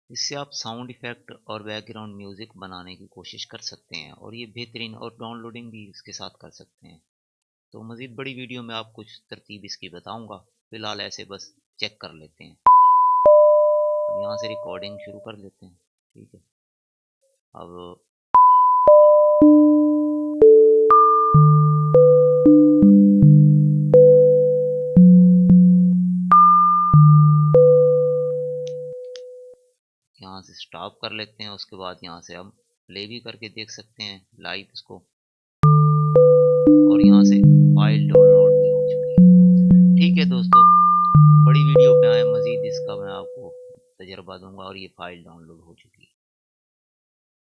इससे आप sound effect और बैकग्राउंड म्यूज़िक बनाने की कोशिश कर सकते हैं और ये बेहतरीन और डाउनलोडिंग भी इसके साथ कर सकते हैं। तो मज़ीद बड़ी वीडियो में आप कुछ तरतीब इसकी बताऊँगा, फ़िलहाल ऐसे बस चेक कर लेते हैं। अब यहाँ से रिकॉर्डिंग शुरू कर लेते हैं, ठीक है। अब यहाँ से स्टॉप कर लेते हैं, उसके बाद यहाँ से हम प्ले भी करके देख सकते हैं लाइव इसको, और यहाँ से फाइल डाउनलोड भी हो चुकी है। ठीक है दोस्तों, बड़ी वीडियो पे आए मज़ीद इसका मैं आपको तजर्बा दूंगा और ये फाइल डाउनलोड हो चुकी है।